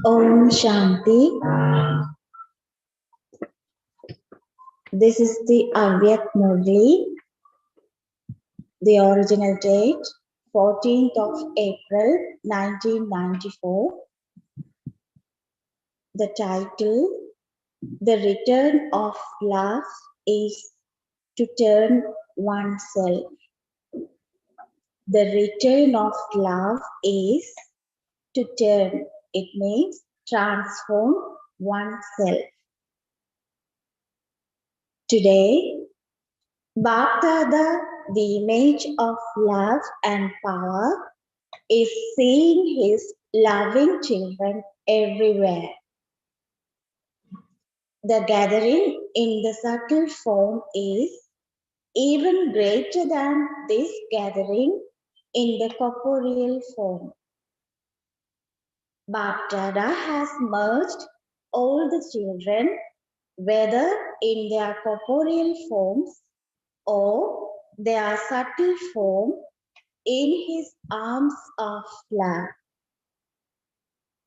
Om Shanti. This is the Avyakth Murli. The original date, 14th of April, 1994. The title, The Return of Love is to Turn Oneself. The return of love is to turn. It means transform oneself. Today, Bhaktada, the image of love and power, is seeing his loving children everywhere. The gathering in the subtle form is even greater than this gathering in the corporeal form. Bhaktada has merged all the children, whether in their corporeal forms or their subtle form, in his arms of love.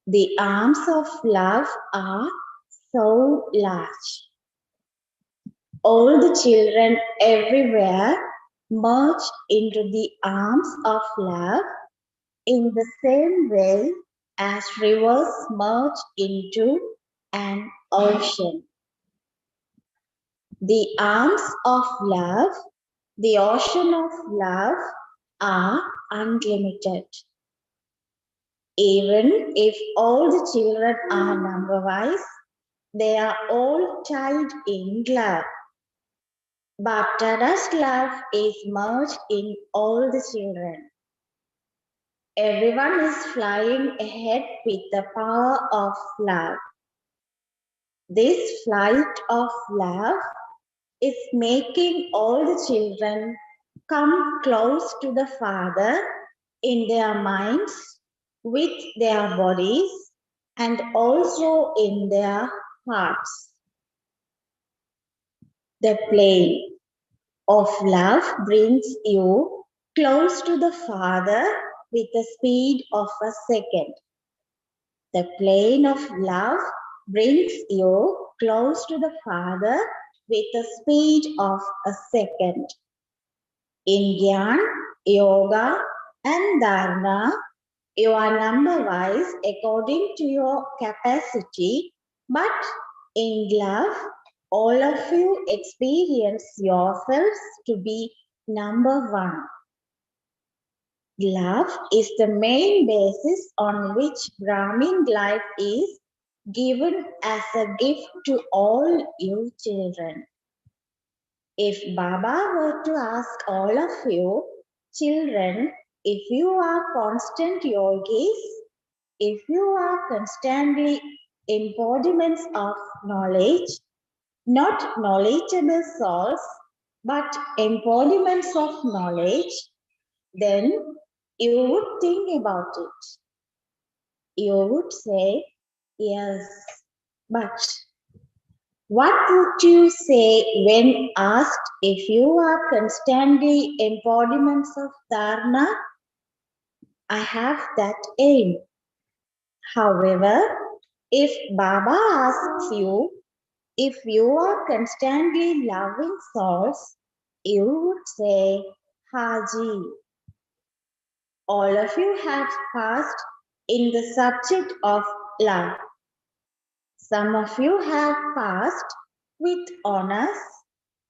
The arms of love are so large. All the children everywhere merge into the arms of love in the same way as rivers merge into an ocean. The arms of love, the ocean of love, are unlimited. Even if all the children are number-wise, they are all tied in love. Bhaktada's love is merged in all the children. Everyone is flying ahead with the power of love. This flight of love is making all the children come close to the Father in their minds, with their bodies, and also in their hearts. The plane of love brings you close to the Father with the speed of a second. The plane of love brings you close to the Father with the speed of a second. In Gyan, Yoga, and Dharana, you are number-wise according to your capacity, but in love, all of you experience yourselves to be number one. Love is the main basis on which Brahmin life is given as a gift to all you children. If Baba were to ask all of you children, if you are constant yogis, if you are constantly embodiments of knowledge, not knowledgeable souls, but embodiments of knowledge, then you would think about it. You would say, yes, but What would you say when asked if you are constantly embodiments of Dharma? I have that aim. However, if Baba asks you if you are constantly loving souls, you would say, Haji. All of you have passed in the subject of love. Some of you have passed with honors,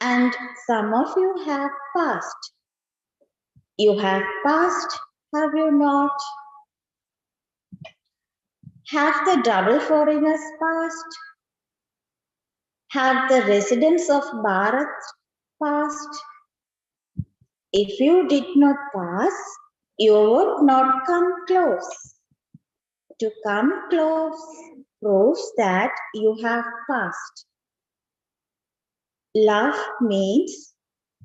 and some of you have passed. You have passed, have you not? Have the double foreigners passed? Have the residents of Bharat passed? If you did not pass, you would not come close. To come close proves that you have passed. Love means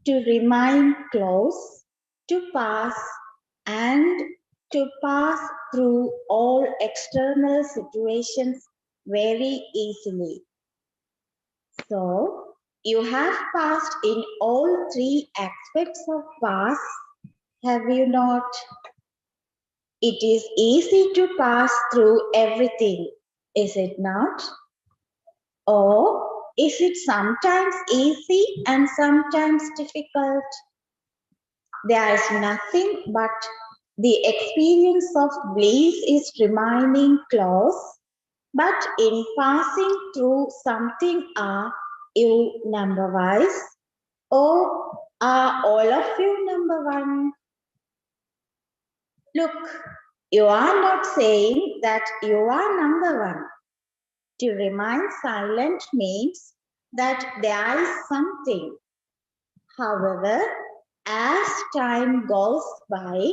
to remain close, to pass, and to pass through all external situations very easily. So, you have passed in all three aspects of pass, have you not? It is easy to pass through everything, is it not? Or is it sometimes easy and sometimes difficult? There is nothing but the experience of bliss is remaining close, but in passing through something are you number wise, or are all of you number one? Look, you are not saying that you are number one. To remain silent means that there is something. However, as time goes by,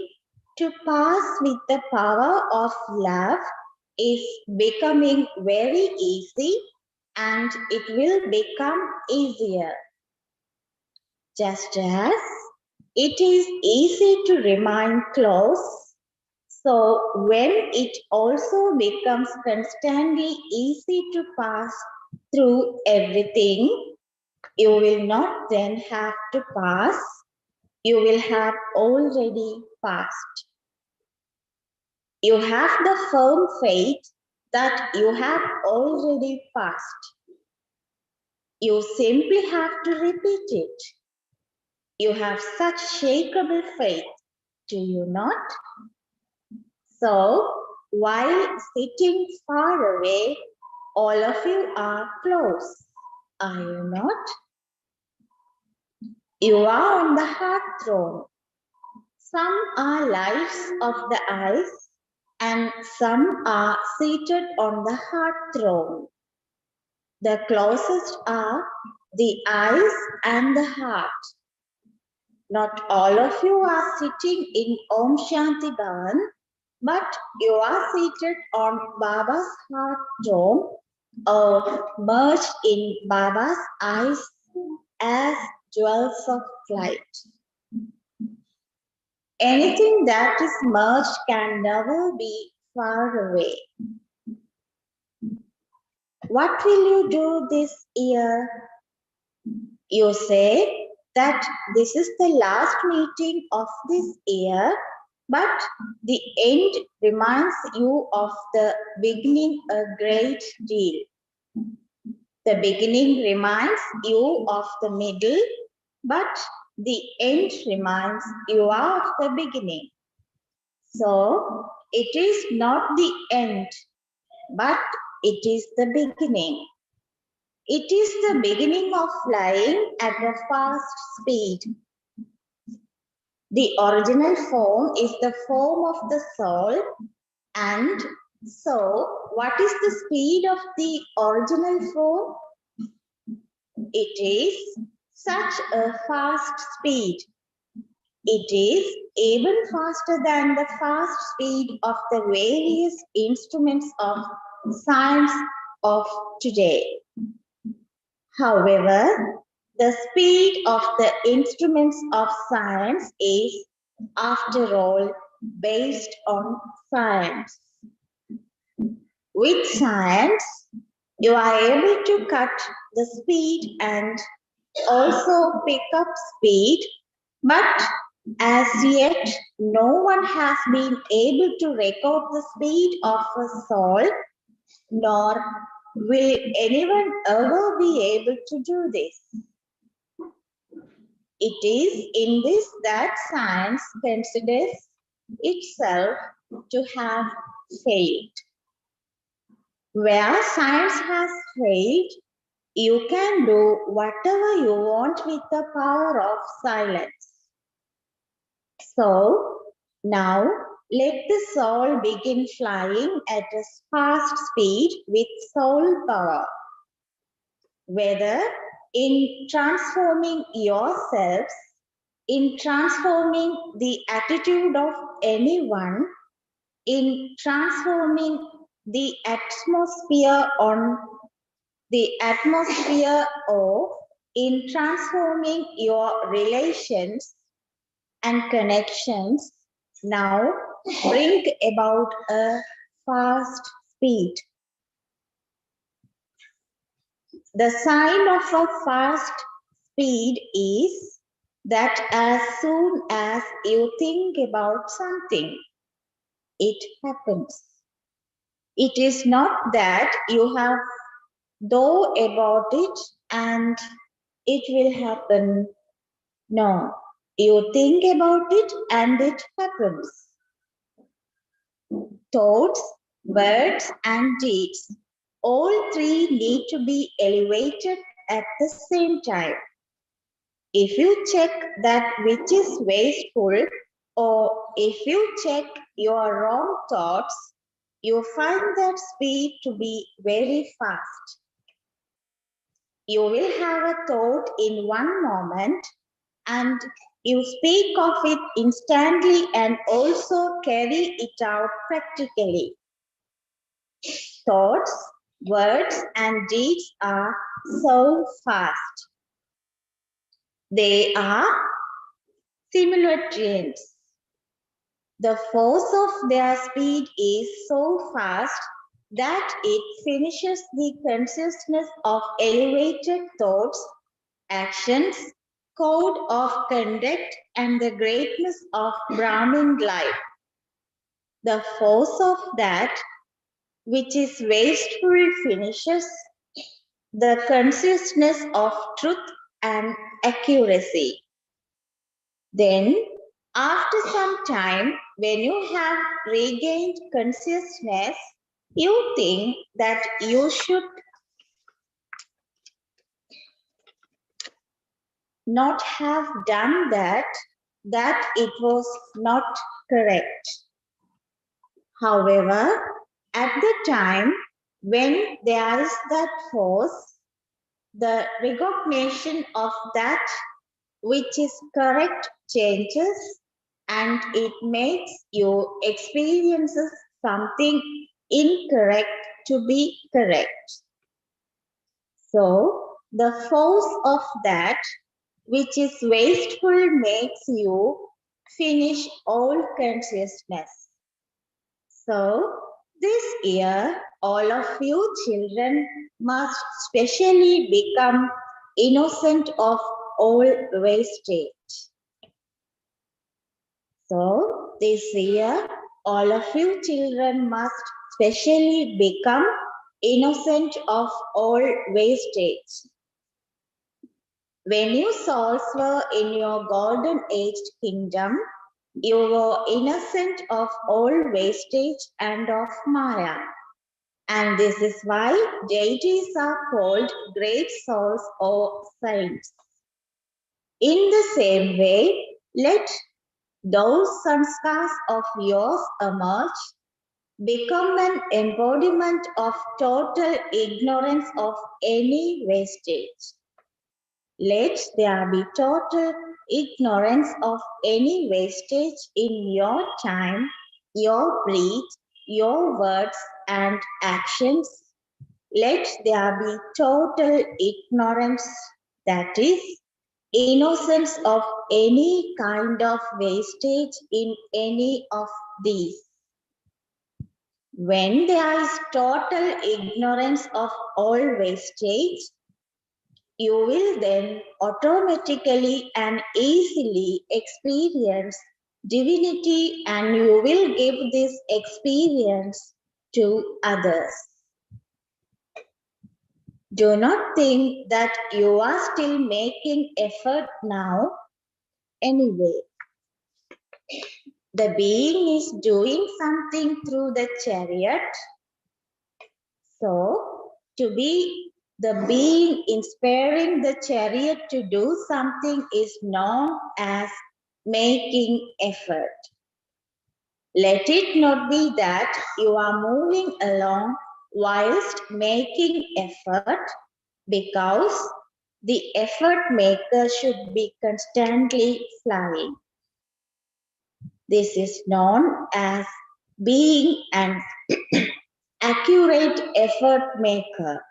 to pass with the power of love is becoming very easy, and it will become easier. Just as it is easy to remain close, so when it also becomes constantly easy to pass through everything, you will not then have to pass, you will have already passed. You have the firm faith that you have already passed. You simply have to repeat it. You have such shakable faith, do you not? So, while sitting far away, all of you are close, are you not? You are on the heart throne. Some are lights of the eyes, and some are seated on the heart throne. The closest are the eyes and the heart. Not all of you are sitting in Om Shanti Bhavan, but you are seated on Baba's heart throne or merged in Baba's eyes as jewels of light. Anything that is merged can never be far away. What will you do this year? You say that this is the last meeting of this year, but the end reminds you of the beginning a great deal. The beginning reminds you of the middle, but the end reminds you of the beginning. So it is not the end, but it is the beginning. It is the beginning of flying at a fast speed. The original form is the form of the soul, and so what is the speed of the original form? It is such a fast speed. It is even faster than the fast speed of the various instruments of science of today. However, the speed of the instruments of science is, after all, based on science. With science, you are able to cut the speed and also pick up speed, but as yet no one has been able to record the speed of a soul, nor will anyone ever be able to do this. It is in this that science considers itself to have failed. Where science has failed, you can do whatever you want with the power of silence. So now let the soul begin flying at a fast speed with soul power. Whether in transforming yourselves, in transforming the attitude of anyone, in transforming the atmosphere or in transforming your relations and connections, now bring about a fast speed. The sign of a fast speed is that as soon as you think about something, it happens. It is not that you have thought about it and it will happen. No, you think about it and it happens. Thoughts, words, and deeds, all three need to be elevated at the same time. If you check that which is wasteful, or if you check your wrong thoughts, you find that speed to be very fast. You will have a thought in one moment and you speak of it instantly and also carry it out practically. Thoughts, words, and deeds are so fast. They are simultaneous. The force of their speed is so fast that it finishes the consciousness of elevated thoughts, actions, code of conduct, and the greatness of Brahmin life. The force of that which is wasteful finishes the consciousness of truth and accuracy. Then, after some time, when you have regained consciousness, you think that you should not have done that it was not correct. However, at the time when there is that force, the recognition of that which is correct changes and it makes you experiences something incorrect to be correct. So the force of that which is wasteful makes you finish all consciousness. So this year, all of you children must specially become innocent of all wastage. So this year, all of you children must specially become innocent of all wastage. When you souls were in your golden aged kingdom, you were innocent of all wastage and of Maya. And this is why deities are called great souls or saints. In the same way, let those sanskars of yours emerge, become an embodiment of total ignorance of any wastage. Let there be total ignorance of any wastage in your time, your breath, your words and actions. Let there be total ignorance, that is, innocence of any kind of wastage in any of these. When there is total ignorance of all wastage, You will then automatically and easily experience divinity, and you will give this experience to others. Do not think that you are still making effort now anyway. The being is doing something through the chariot. So, to be the being inspiring the chariot to do something is known as making effort. Let it not be that you are moving along whilst making effort, because the effort maker should be constantly flying. This is known as being an accurate effort maker.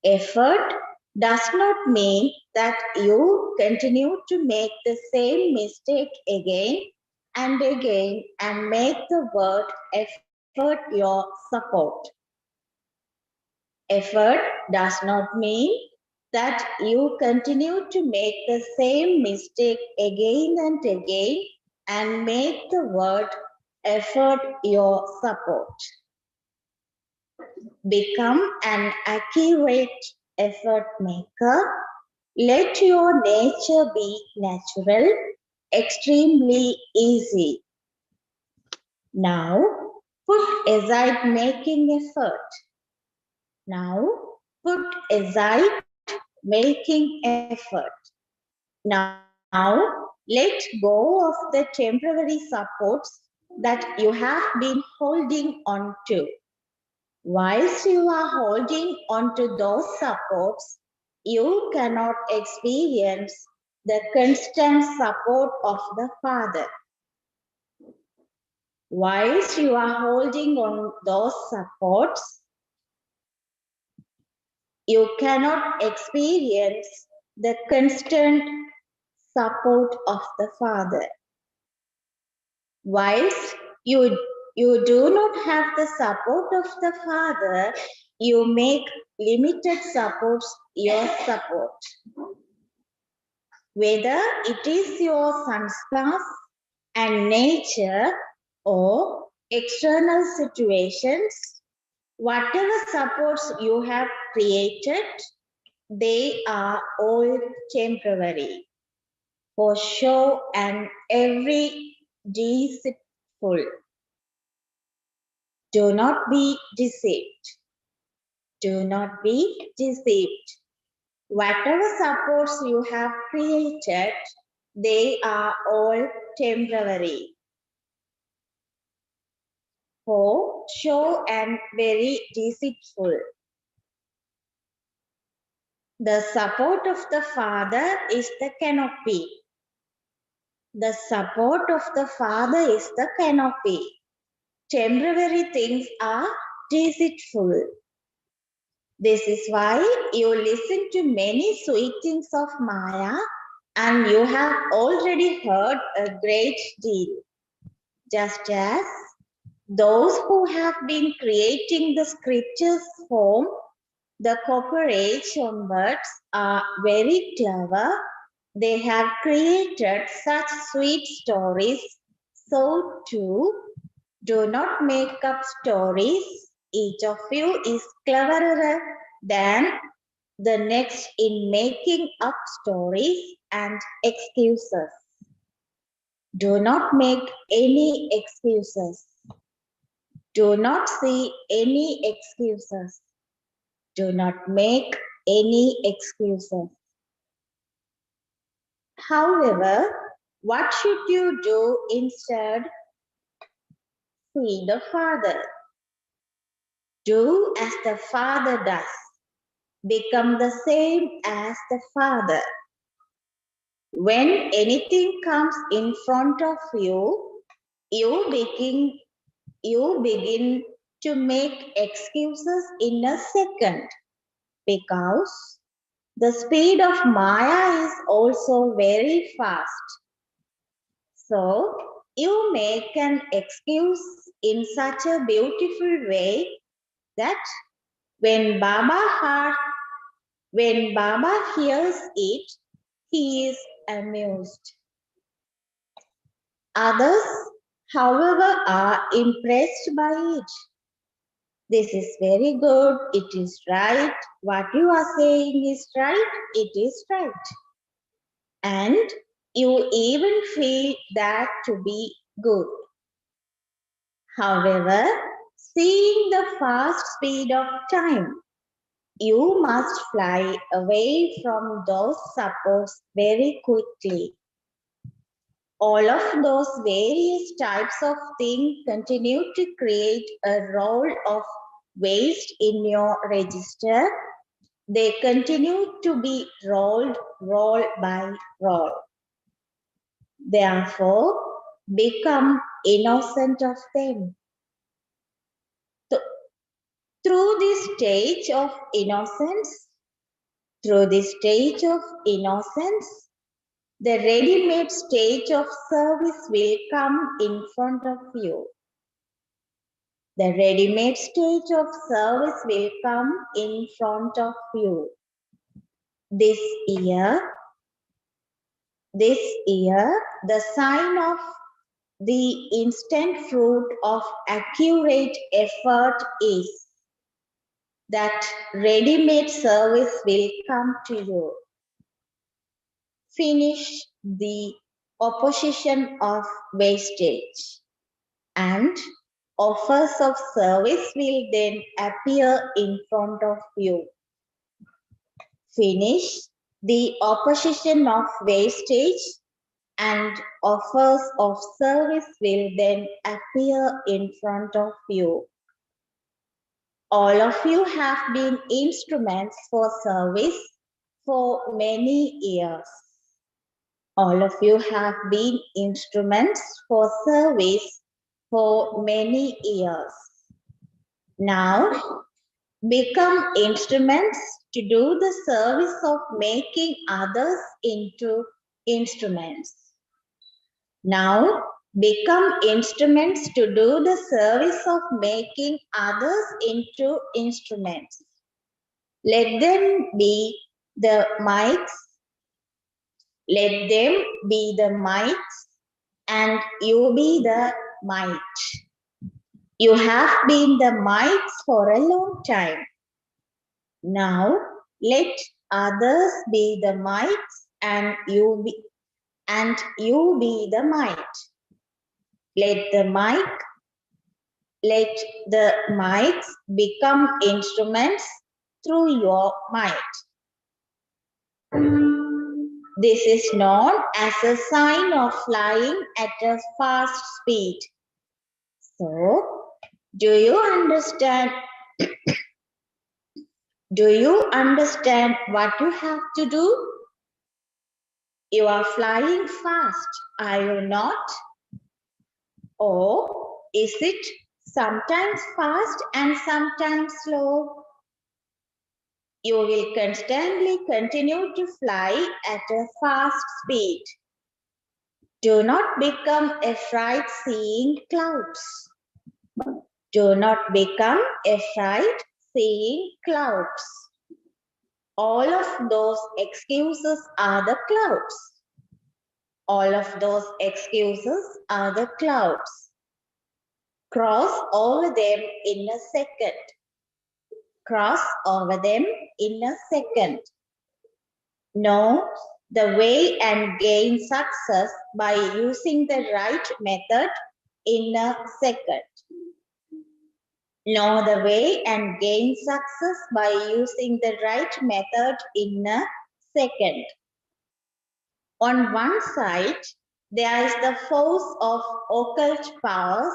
Effort does not mean that you continue to make the same mistake again and again and make the word effort your support. Effort does not mean that you continue to make the same mistake again and again and make the word effort your support. Become an accurate effort maker. Let your nature be natural, extremely easy. Now, put aside making effort. Now, put aside making effort. Now, let go of the temporary supports that you have been holding on to. Whilst you are holding on to those supports, you cannot experience the constant support of the Father. Whilst you are holding on those supports, you cannot experience the constant support of the Father. Whilst you do not have the support of the Father, you make limited supports your support. Whether it is your sanskars and nature or external situations, whatever supports you have created, they are all temporary, for show and every deceitful. Do not be deceived. Do not be deceived. Whatever supports you have created, they are all temporary, for show and very deceitful. The support of the Father is the canopy. The support of the Father is the canopy. Temporary things are deceitful. This is why you listen to many sweet things of Maya and you have already heard a great deal. Just as those who have been creating the scriptures form the corporate onwards are very clever. They have created such sweet stories. So too, do not make up stories. Each of you is cleverer than the next in making up stories and excuses. Do not make any excuses. Do not see any excuses. Do not make any excuses. However, what should you do instead? See the Father. Do as the Father does. Become the same as the Father. When anything comes in front of you, you begin to make excuses in a second, because the speed of Maya is also very fast. So you make an excuse in such a beautiful way that when Baba heard When Baba hears it, he is amused. Others, however, are impressed by it. This is very good. It is right. What you are saying is right. It is right. And you even feel that to be good. However, seeing the fast speed of time, you must fly away from those supports very quickly. All of those various types of things continue to create a roll of waste in your register. They continue to be rolled roll by roll. Therefore, become innocent of them. Through this stage of innocence, the ready-made stage of service will come in front of you. The ready-made stage of service will come in front of you. This year, the sign of the instant fruit of accurate effort is that ready-made service will come to you. Finish the opposition of wastage, and offers of service will then appear in front of you. Finish the opposition of wastage, and offers of service will then appear in front of you. All of you have been instruments for service for many years. All of you have been instruments for service for many years. Now, become instruments to do the service of making others into instruments. Now, become instruments to do the service of making others into instruments. Let them be the mites. Let them be the mites, and you be the mite. You have been the mites for a long time. Now, let others be the mites, and you be the mite. Let the mites become instruments through your might. This is known as a sign of flying at a fast speed. So, do you understand? Do you understand what you have to do? You are flying fast, are you not? Or is it sometimes fast and sometimes slow? You will constantly continue to fly at a fast speed. Do not become afraid seeing clouds. Do not become afraid seeing clouds. All of those excuses are the clouds. All of those excuses are the clouds. Cross over them in a second. Cross over them in a second. Know the way and gain success by using the right method in a second. Know the way and gain success by using the right method in a second. On one side, there is the force of occult powers,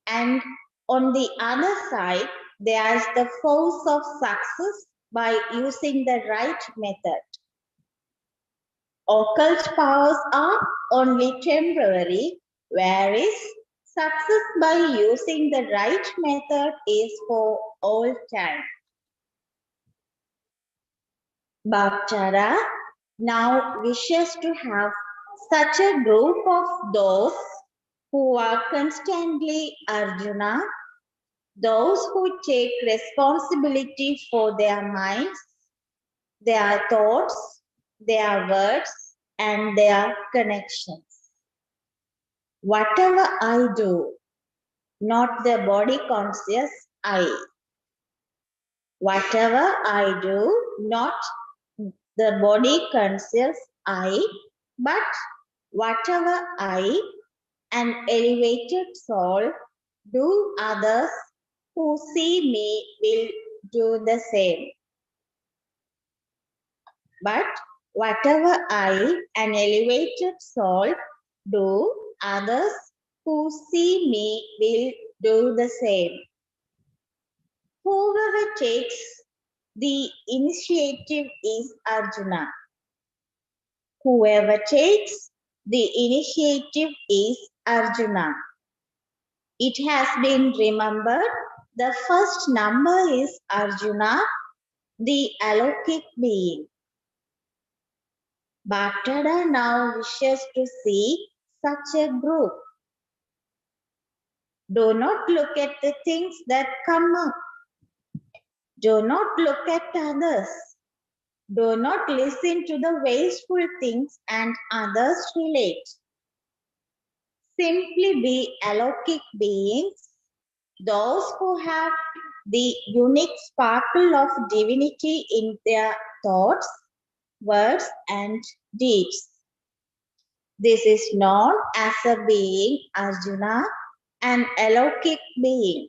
and on the other side, there is the force of success by using the right method. Occult powers are only temporary, whereas success by using the right method is for all time. Bhaktara now wishes to have such a group of those who are constantly Arjuna, those who take responsibility for their minds, their thoughts, their words, and their connections. Whatever I do, not the body conscious I. Whatever I do, not the body conscious I, but whatever I, an elevated soul, do, others who see me will do the same. But whatever I, an elevated soul, do, others who see me will do the same. Whoever takes the initiative is Arjuna. Whoever takes the initiative is Arjuna. It has been remembered the first number is Arjuna, the alokik being. Bhattada now wishes to see such a group. Do not look at the things that come up. Do not look at others. Do not listen to the wasteful things and others relate. Simply be alokik beings, those who have the unique sparkle of divinity in their thoughts, words, and deeds. This is known as a being, Arjuna, an alokik being.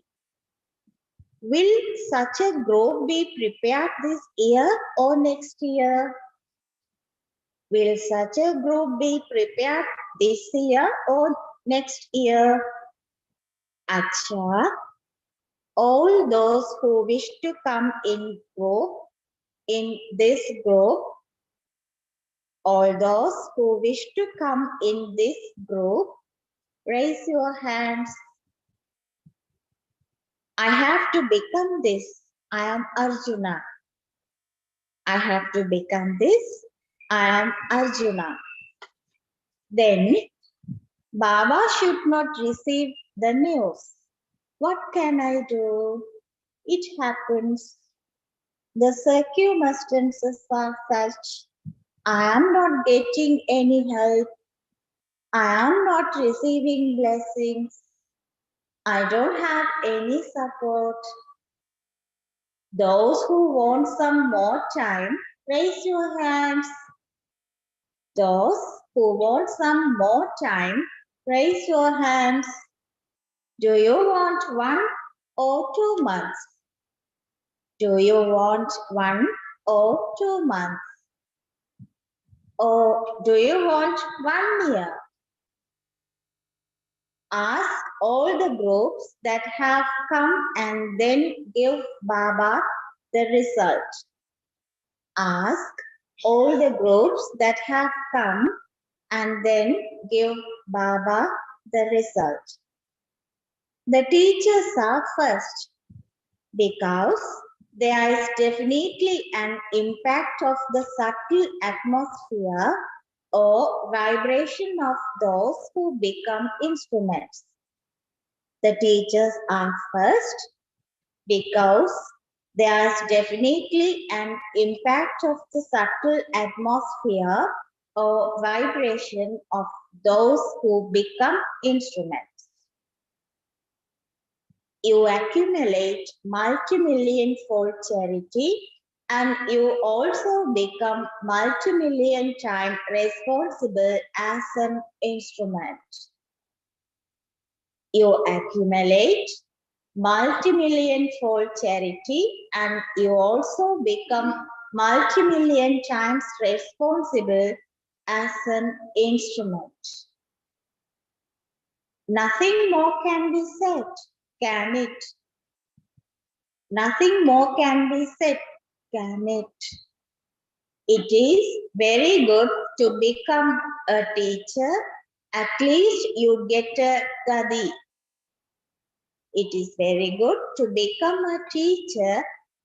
Will such a group be prepared this year or next year? Will such a group be prepared this year or next year? Acha, all those who wish to come in this group, all those who wish to come in this group, raise your hands. I have to become this. I am Arjuna. I have to become this. I am Arjuna. Then Baba should not receive the news. What can I do? It happens. The circumstances are such. I am not getting any help. I am not receiving blessings. I don't have any support. Those who want some more time, raise your hands. Those who want some more time, raise your hands. Do you want 1 or 2 months? Do you want 1 or 2 months? Or do you want 1 year? Ask all the groups that have come and then give Baba the result. Ask all the groups that have come and then give Baba the result. The teachers are first because there is definitely an impact of the subtle atmosphere or vibration of those who become instruments. The teachers are first because there is definitely an impact of the subtle atmosphere or vibration of those who become instruments. You accumulate multi-million fold charity and you also become multi-million time responsible as an instrument. You accumulate multi-million fold charity and you also become multi-million times responsible as an instrument. Nothing more can be said, can it? Nothing more can be said, can it? It is very good to become a teacher. At least you get a gadi. It is very good to become a teacher.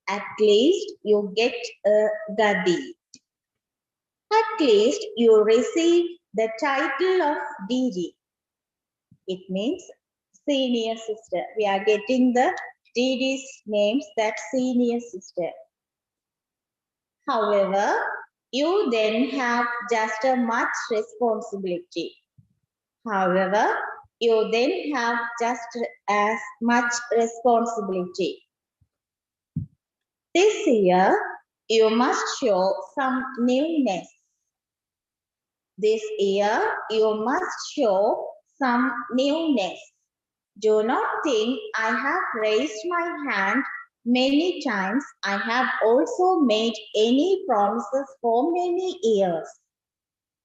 At least you get a gadi. At least you receive the title of Didi. It means senior sister. We are getting the Didi's names, that senior sister. However, you then have just as much responsibility. However, you then have just as much responsibility. This year, you must show some newness. This year, you must show some newness. Do not think I have raised my hand many times. I have also made any promises for many years.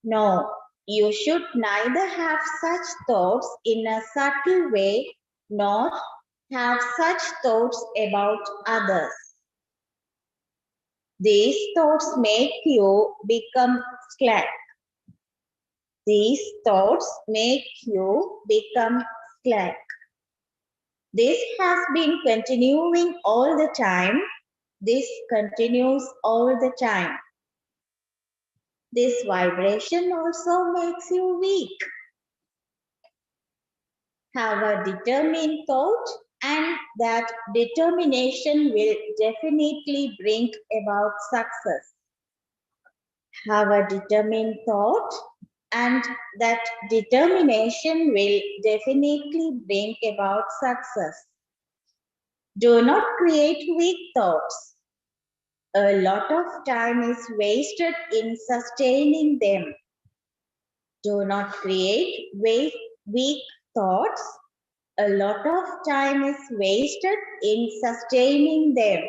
No, you should neither have such thoughts in a subtle way nor have such thoughts about others. These thoughts make you become slack. These thoughts make you become slack. This has been continuing all the time. This continues all the time. This vibration also makes you weak. Have a determined thought, and that determination will definitely bring about success. Have a determined thought, and that determination will definitely bring about success. Do not create weak thoughts. A lot of time is wasted in sustaining them. Do not create weak thoughts. A lot of time is wasted in sustaining them.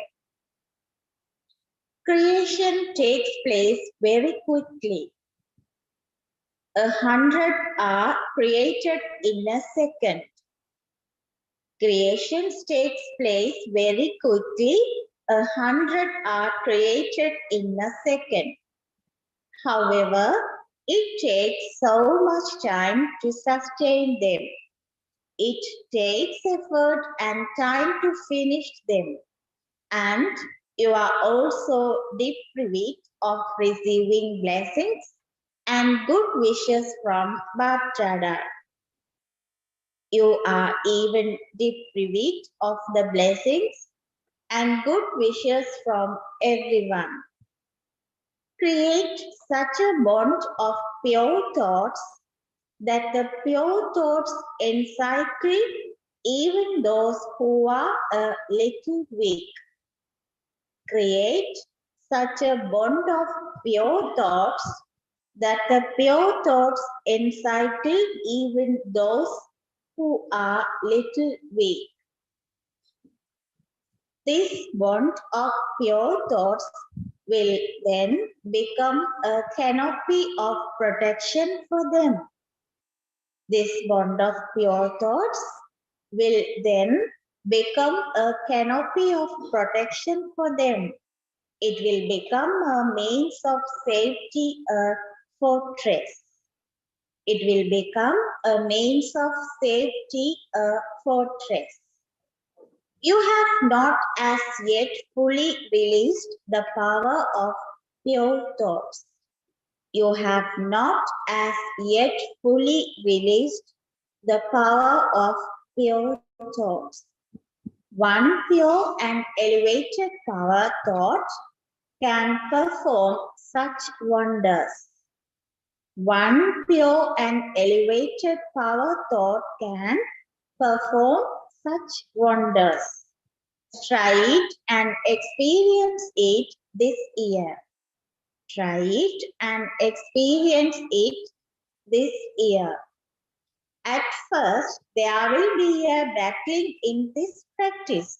Creation takes place very quickly. 100 are created in a second. Creation takes place very quickly. 100 are created in a second. However, it takes so much time to sustain them. It takes effort and time to finish them. And you are also deprived of receiving blessings and good wishes from Baptada. You are even deprived of the blessings and good wishes from everyone. Create such a bond of pure thoughts that the pure thoughts encircle even those who are a little weak. Create such a bond of pure thoughts that the pure thoughts encircle even those who are little weak. This bond of pure thoughts will then become a canopy of protection for them. This bond of pure thoughts will then become a canopy of protection for them. It will become a means of safety, a fortress. It will become a means of safety, a fortress. You have not as yet fully released the power of pure thoughts. You have not as yet fully released the power of pure thoughts. One pure and elevated power thought can perform such wonders. One pure and elevated power thought can perform such wonders. Try it and experience it this year. Try it and experience it this year. At first, there will be a battling in this practice.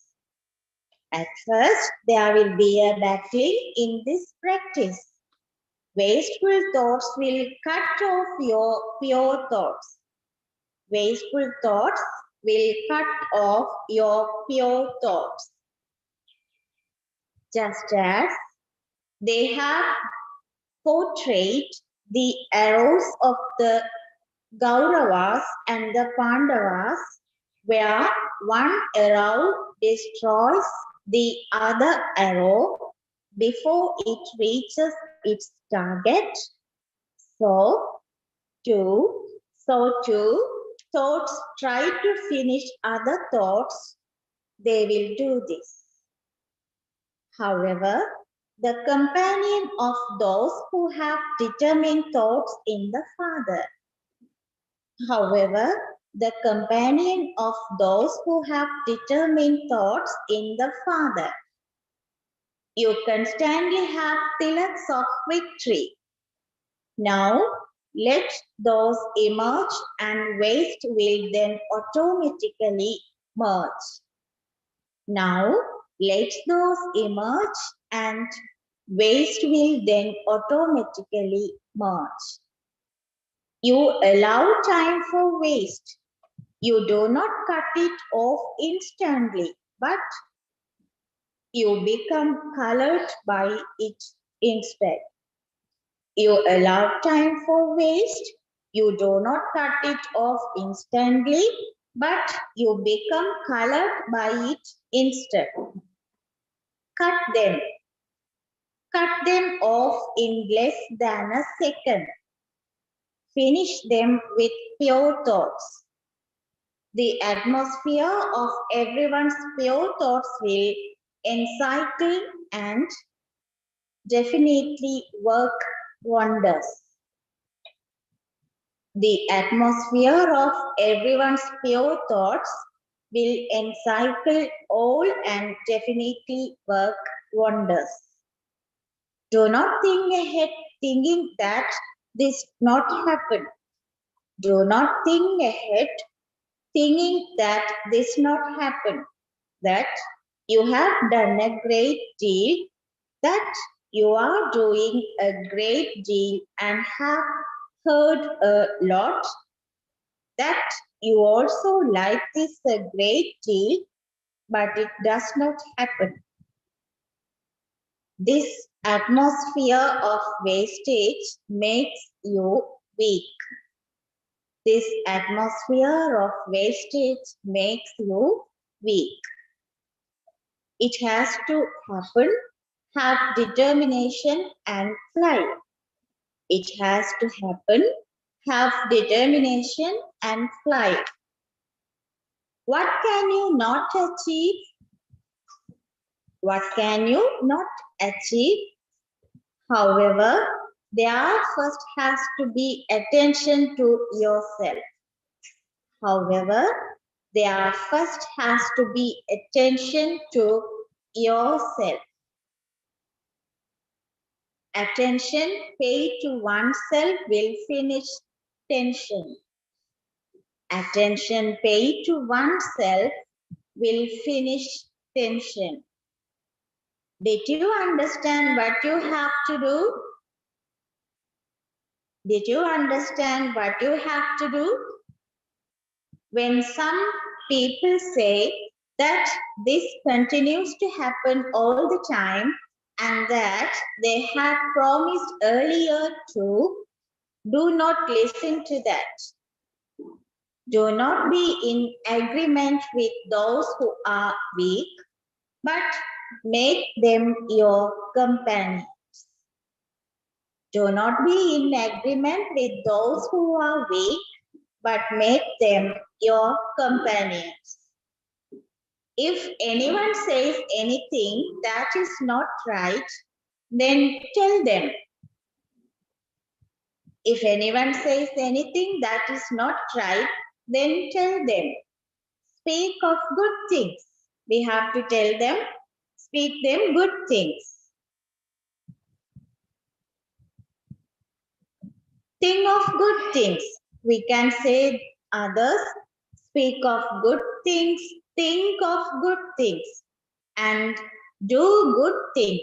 At first, there will be a battling in this practice. Wasteful thoughts will cut off your pure thoughts. Wasteful thoughts will cut off your pure thoughts. Just as they have portrayed the arrows of the Kauravas and the Pandavas, where one arrow destroys the other arrow before it reaches its target. So too, thoughts try to finish other thoughts, they will do this. However, the companion of those who have determined thoughts in the Father. However, the companion of those who have determined thoughts in the Father. You constantly have tilaks of victory. Now, let those emerge and waste will then automatically merge. Now, let those emerge and waste will then automatically merge. You allow time for waste. You do not cut it off instantly, but you become colored by it instead. You allow time for waste. You do not cut it off instantly, but you become colored by it instead. Cut them. Cut them off in less than a second. Finish them with pure thoughts. The atmosphere of everyone's pure thoughts will encircle and definitely work wonders. The atmosphere of everyone's pure thoughts will encircle all and definitely work wonders. Do not think ahead thinking that this not happen. Do not think ahead thinking that this not happen. That you have done a great deal, that you are doing a great deal and have heard a lot, that you also like this a great deal, but it does not happen. This atmosphere of wastage makes you weak. This atmosphere of wastage makes you weak. It has to happen, have determination and fly. It has to happen, have determination and fly. What can you not achieve? What can you not achieve? However, there first has to be attention to yourself. However, there first has to be attention to yourself. Attention paid to oneself will finish tension. Attention paid to oneself will finish tension. Did you understand what you have to do? Did you understand what you have to do? When some people say that this continues to happen all the time and that they had promised earlier to, do not listen to that. Do not be in agreement with those who are weak, but make them your companions. Do not be in agreement with those who are weak, but make them your companions. If anyone says anything that is not right, then tell them. If anyone says anything that is not right, then tell them. Speak of good things. We have to tell them, speak them good things. Think of good things. We can say others, speak of good things, think of good things, and do good things.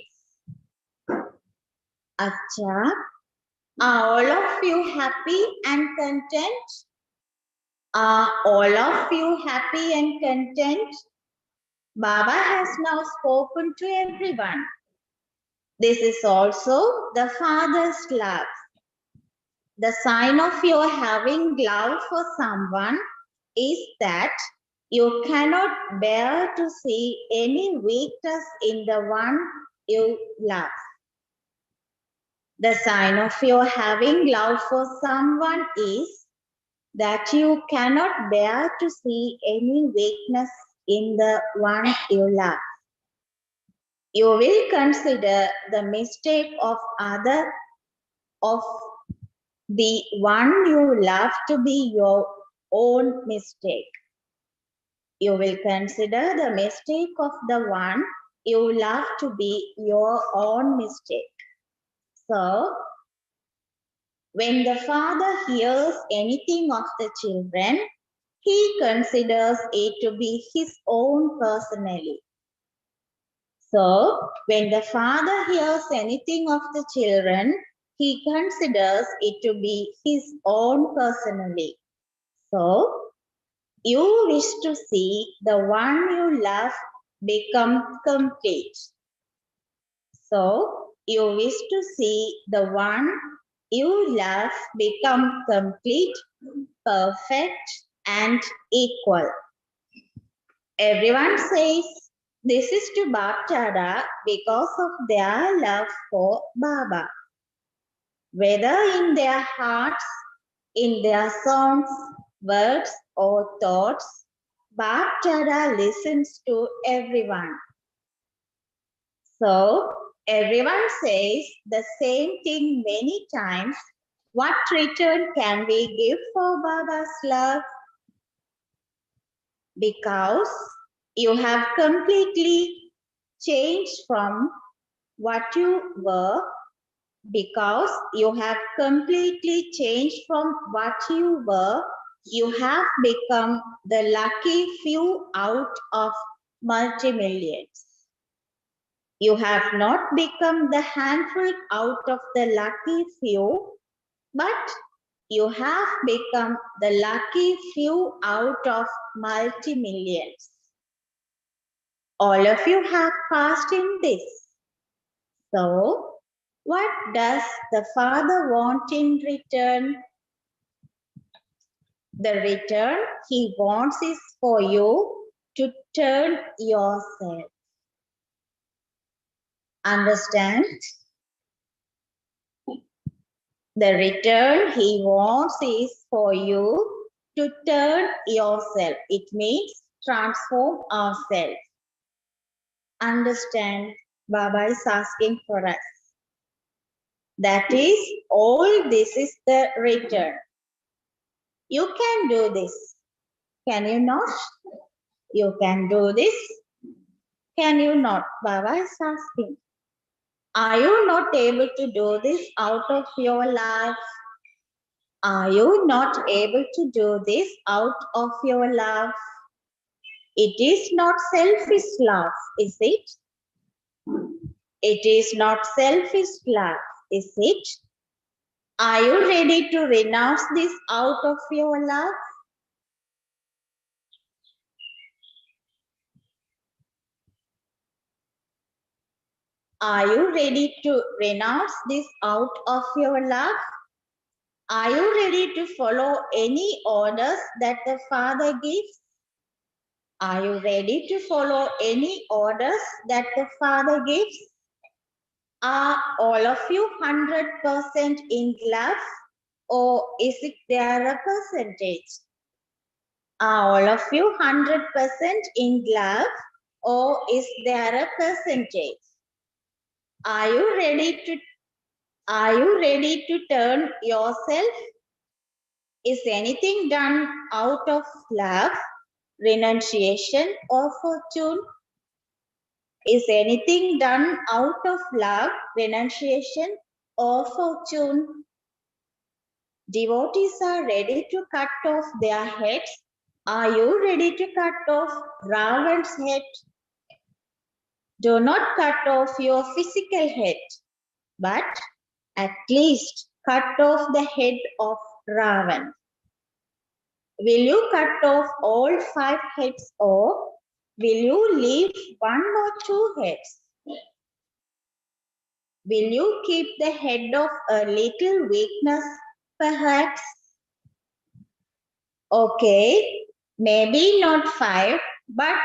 Acha, are all of you happy and content? Are all of you happy and content? Baba has now spoken to everyone. This is also the Father's love. The sign of your having love for someone is that you cannot bear to see any weakness in the one you love. The sign of your having love for someone is that you cannot bear to see any weakness in the one you love. You will consider the mistake of the one you love to be your own mistake. You will consider the mistake of the one you love to be your own mistake. So, when the father hears anything of the children, he considers it to be his own personally. So, when the father hears anything of the children, he considers it to be his own personally. So, you wish to see the one you love become complete. So, you wish to see the one you love become complete, perfect, and equal. Everyone says this is to Baptada because of their love for Baba. Whether in their hearts, in their songs, words, or thoughts, Baptada listens to everyone. So, everyone says the same thing many times. What return can we give for Baba's love? Because you have completely changed from what you were, because you have completely changed from what you were, you have become the lucky few out of multi-millions. You have not become the handful out of the lucky few, but you have become the lucky few out of multi-millions. All of you have passed in this. So, what does the Father want in return? The return he wants is for you to turn yourself. Understand? The return he wants is for you to turn yourself. It means transform ourselves. Understand? Baba is asking for us. That is, all this is the return. You can do this. Can you not? You can do this. Can you not? Baba is asking. Are you not able to do this out of your love? Are you not able to do this out of your love? It is not selfish love, is it? It is not selfish love, is it? Are you ready to renounce this out of your love? Are you ready to renounce this out of your love? Are you ready to follow any orders that the Father gives? Are you ready to follow any orders that the Father gives? Are all of you 100% in love, or is it there a percentage? Are all of you 100% in love, or is there a percentage? Are you ready to turn yourself? Is anything done out of love, renunciation, or fortune? Is anything done out of love, renunciation, or fortune? Devotees are ready to cut off their heads. Are you ready to cut off Ravan's head? Do not cut off your physical head, but at least cut off the head of Ravan. Will you cut off all 5 heads, or will you leave 1 or 2 heads? Will you keep the head of a little weakness, perhaps? Okay, maybe not 5, but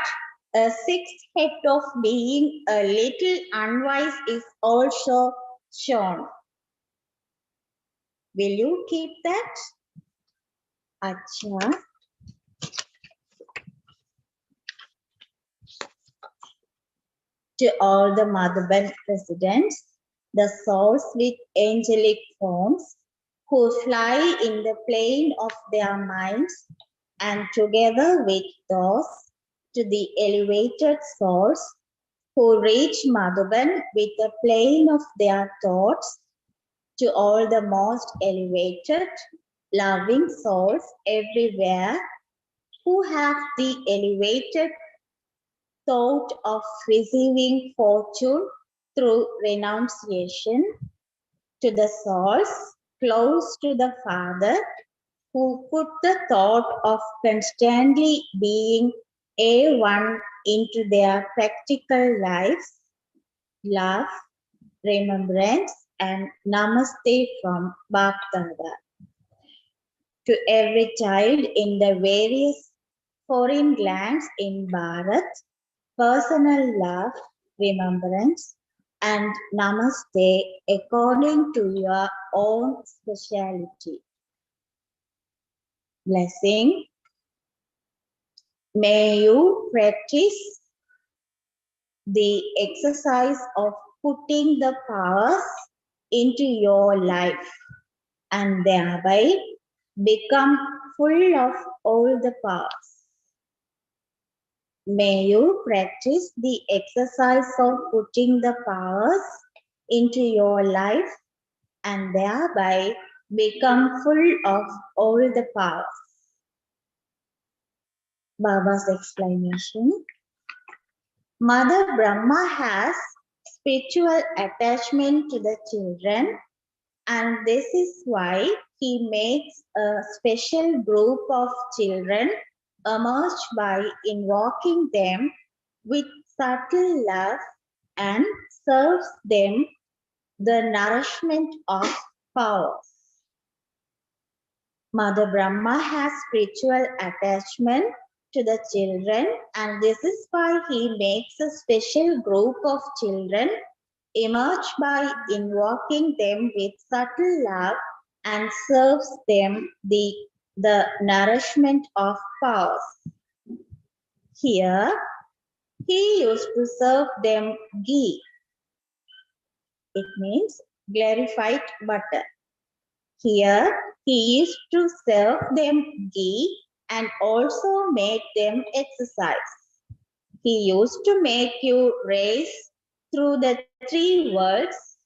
a 6th head of being a little unwise is also shown. Will you keep that? Acha. To all the Madhuban residents, the souls with angelic forms who fly in the plane of their minds, and together with those to the elevated souls who reach Madhuban with the plane of their thoughts, to all the most elevated, loving souls everywhere who have the elevated thought of receiving fortune through renunciation, to the souls close to the Father who put the thought of constantly being A1 into their practical lives, love, remembrance, and namaste from Bhaktada. To every child in the various foreign lands in Bharat, personal love, remembrance, and namaste according to your own speciality. Blessing. May you practice the exercise of putting the powers into your life and thereby become full of all the powers. May you practice the exercise of putting the powers into your life and thereby become full of all the powers. Baba's explanation. Mother Brahma has spiritual attachment to the children, and this is why he makes a special group of children emerge by invoking them with subtle love and serves them the nourishment of powers. Mother Brahma has spiritual attachment to the children, and this is why he makes a special group of children emerge by invoking them with subtle love and serves them the nourishment of powers. Here, he used to serve them ghee. It means glorified butter. Here, he used to serve them ghee and also make them exercise. He used to make you race through the three worlds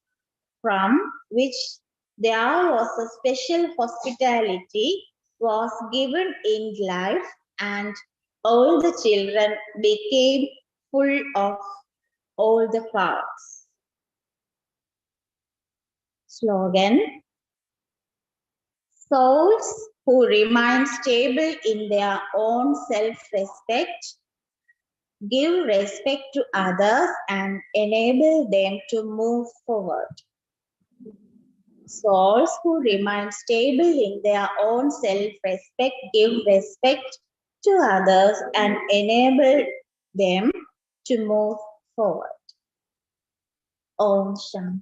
from which there was a special hospitality was given in life, and all the children became full of all the powers. Slogan. Souls who remain stable in their own self-respect, give respect to others and enable them to move forward. Souls who remain stable in their own self-respect, give respect to others and enable them to move forward. Om Shanti.